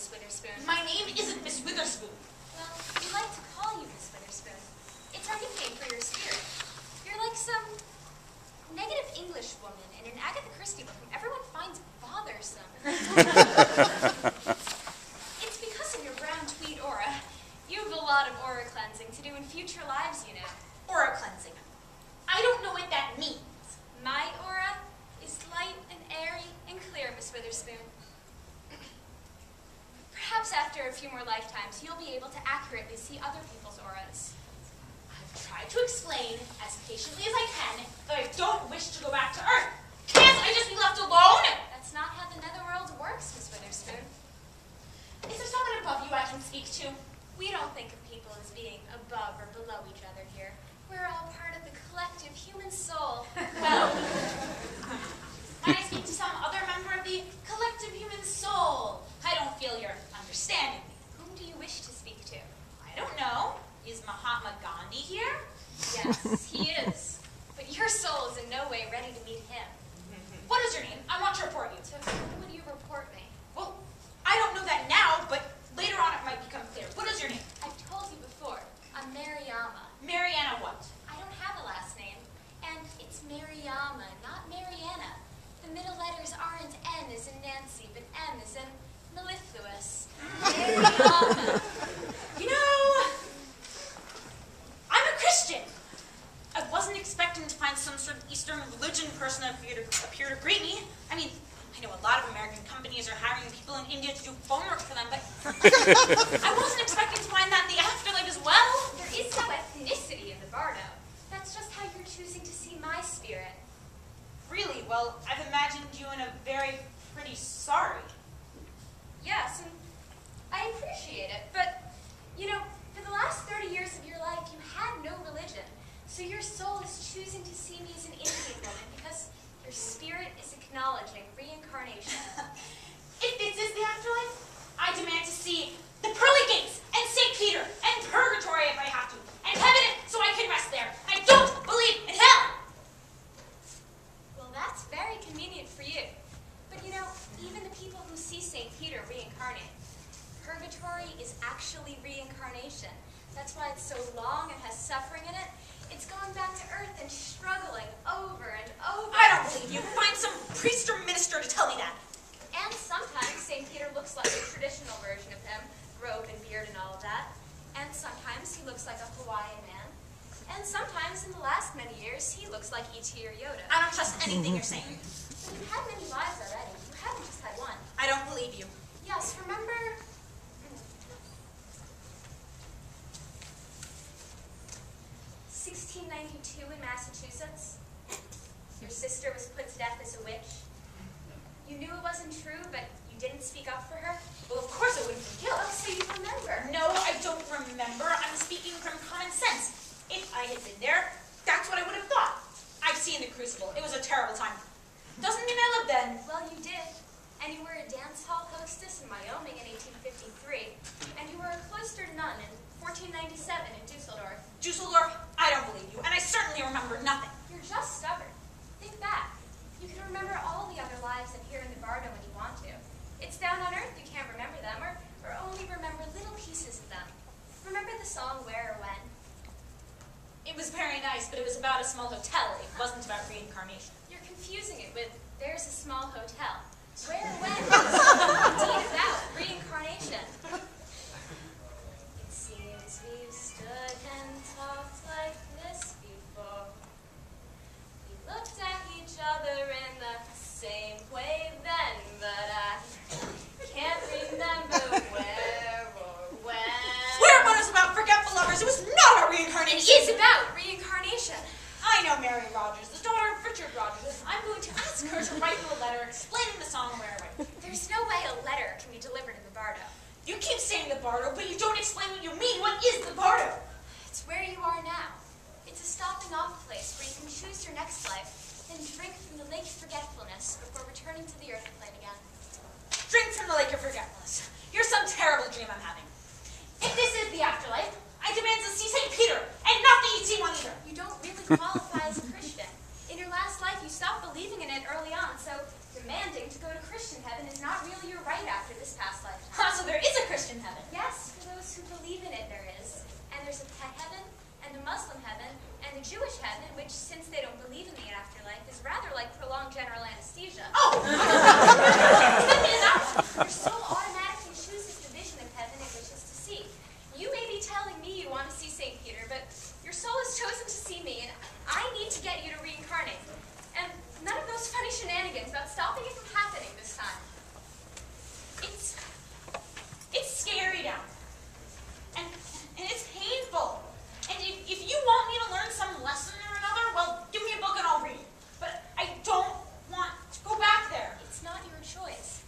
Miss Witherspoon. My name isn't Miss Witherspoon. Well, we like to call you Miss Witherspoon. It's our nickname for your spirit. You're like some negative English woman in an Agatha Christie book whom everyone finds bothersome. It's because of your brown tweed aura. You have a lot of aura cleansing to do in future lives, you know. Aura cleansing. I don't know what that means. My aura is light and airy and clear, Miss Witherspoon. Perhaps after a few more lifetimes, you'll be able to accurately see other people's auras. I've tried to explain as patiently as I can that I don't wish to go back to Earth. Can't I just be left alone? That's not how the netherworld works, Miss Witherspoon. Is there someone above you I can speak to? We don't think of people as being above or below each other here. We're all part of the collective human soul. Well, when I speak to some other member of the collective human soul, I don't feel you're understanding me. Whom do you wish to speak to? I don't know. Is Mahatma Gandhi here? Yes, he is. But your soul is in no way ready to meet him. What is your name? I want to report you. To whom would you report me? Well, I don't know that now, but later on it might become clear. What is your name? I've told you before. I'm Maryamma. Mariana what? I don't have a last name. And it's Maryamma, not Mariana. The middle letters aren't N as in Nancy, but M as in mellifluous. Maryamma. You know, I'm a Christian. I wasn't expecting to find some sort of Eastern religion person appear to greet me. I mean, I know a lot of American companies are hiring people in India to do phone work for them, but I wasn't expecting to find that in the afterlife as well. There is no ethnicity in the Bardo. That's just how you're choosing to see my spirit. Really? Well, I've imagined you in a very pretty sari. Yes, and I appreciate it, but, you know, for the last 30 years of your life, you had no religion. So your soul is choosing to see me as an Indian woman because your spirit is acknowledging reincarnation. If this is the afterlife, I demand to see the pearly gates and St. Peter and purgatory if I have to, and heaven so I can rest there. I don't believe in hell. Well, that's very convenient for you. But you know, even the people who see St. Peter reincarnate, purgatory is actually reincarnation. That's why it's so long and has suffering in it. It's going back to Earth and struggling over and over. I don't believe you. Find some priest or minister to tell me that. And sometimes St. Peter looks like a traditional version of him, robe and beard and all of that. And sometimes he looks like a Hawaiian man. And sometimes, in the last many years, he looks like E.T. or Yoda. I don't trust anything you're saying. But you've had many lives already. You haven't just had one. I don't believe you. Yes, remember... 1692 in Massachusetts? Your sister was put to death as a witch. You knew it wasn't true, but you didn't speak up for her? Well, of course I wouldn't be killed. Oh, so you remember? No, I don't remember. I'm speaking from common sense. If I had been there, that's what I would have thought. I've seen the Crucible. It was a terrible time. Doesn't mean I lived then. Well, you did. And you were a dance hall hostess in Wyoming in 1853. And you were a cloistered nun in 1497 in Dusseldorf. Dusseldorf, I don't believe you. And I certainly remember nothing. You're just stubborn. Think back. You can remember all the other lives up here in the Bardo when you want to. It's down on Earth you can't remember them, or only remember little pieces of them. Remember the song Where or When? It was very nice, but it was about a small hotel. It wasn't about reincarnation. You're confusing it with There's a Small Hotel. Where or When is indeed about reincarnation. It seems we've stood and talked like this before. We looked at each other in the same way then, but I can't remember where or when. Where one is about forgetful lovers. It was not a reincarnation. It is about reincarnation. I know Mary Rogers, the daughter of Richard Rogers. I'm going to ask her to write me a letter explaining the song Where or When. There's no way a letter can be delivered in the Bardo. You keep saying the Bardo, but you don't explain what you mean. What is the Bardo? It's where you are now. It's a stopping off place where you can choose your next life, then drink from the lake of forgetfulness before returning to the earth plane again. Drink from the lake of forgetfulness. You're some terrible dream I'm having. If this is the afterlife, I demand to see St. Peter, and not the E.T. one either. You don't really qualify as a Christian. In your last life, you stopped believing in it early on, so demanding to go to Christian heaven is not really your right after this past lifetime. so there is a Christian heaven. Yes, for those who believe in it there is. And there's a pet heaven, and a Muslim heaven, and a Jewish heaven, which, since they don't believe in the afterlife, is rather like prolonged general anesthesia. Oh! Your soul automatically chooses the vision of heaven it wishes to see. You may be telling me you want to see St. Peter, but your soul has chosen to see me, and I need to get you to reincarnate. And none of those funny shenanigans about stopping it from happening this time. It's scary down there. And it's painful. And if you want me to learn some lesson or another, well, give me a book and I'll read it. But I don't want to go back there. It's not your choice.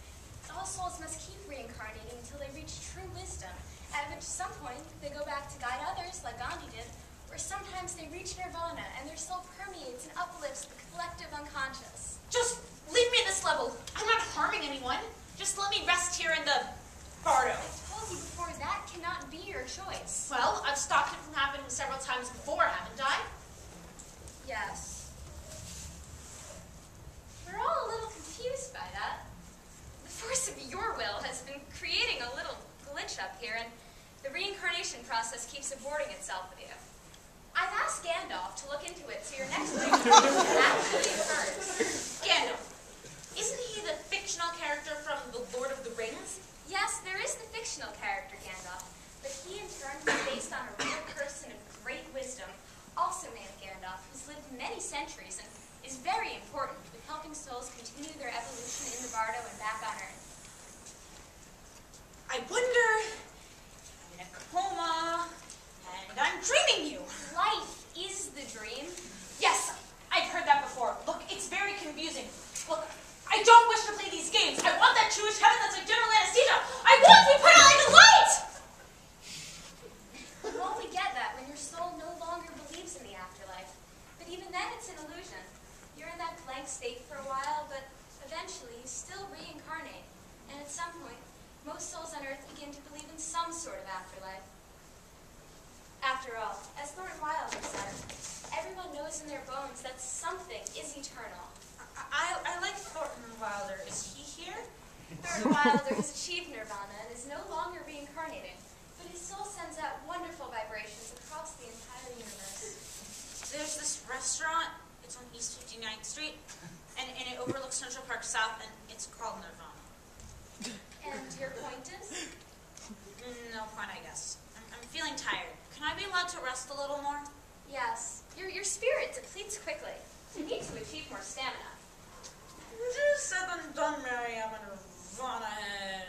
All souls must keep reincarnating until they reach true wisdom, at which some point they go back to guide others, like Gandhi did, or sometimes they reach nirvana and their soul permeates and uplifts the collective unconscious. Just leave me at this level. I'm not harming anyone. Just let me rest here in the bardo. I told you before, that cannot be your choice. Well, I've stopped it from happening several times before, haven't I? Yes. We're all a little confused by that. The force of your will has been creating a little glitch up here, and the reincarnation process keeps aborting itself with you. I've asked Gandalf to look into it so your next reincarnation actually occurs. Gandalf. Isn't he the fictional character from The Lord of the Rings? Yes, there is the fictional character Gandalf, but he in turn is based on a real person of great wisdom, also named Gandalf, who's lived many centuries and is very important with helping souls continue their evolution in the Bardo and back on Earth. I wonder if I'm in a coma and I'm dreaming you. Life is the dream. Yes, I've heard that before. Look, it's very confusing. Look, I don't wish to play these games. I want that Jewish heaven that's like general anesthesia. I want to be put out like a light! You only get that when your soul no longer believes in the afterlife. But even then, it's an illusion. You're in that blank state for a while, but eventually you still reincarnate. And at some point, most souls on Earth begin to believe in some sort of afterlife. After all, as Thornton Wilder said, everyone knows in their bones that something is eternal. I like Thornton Wilder. Is he here? Thornton Wilder has achieved nirvana and is no longer reincarnating, but his soul sends out wonderful vibrations across the entire universe. There's this restaurant. It's on East 59th Street, and it overlooks Central Park South, and it's called Nirvana. And your point is? No point, I guess. I'm feeling tired. Can I be allowed to rest a little more? Yes. Your spirit depletes quickly. You need to achieve more stamina. Easier said than done, Maryamma, Nirvana head.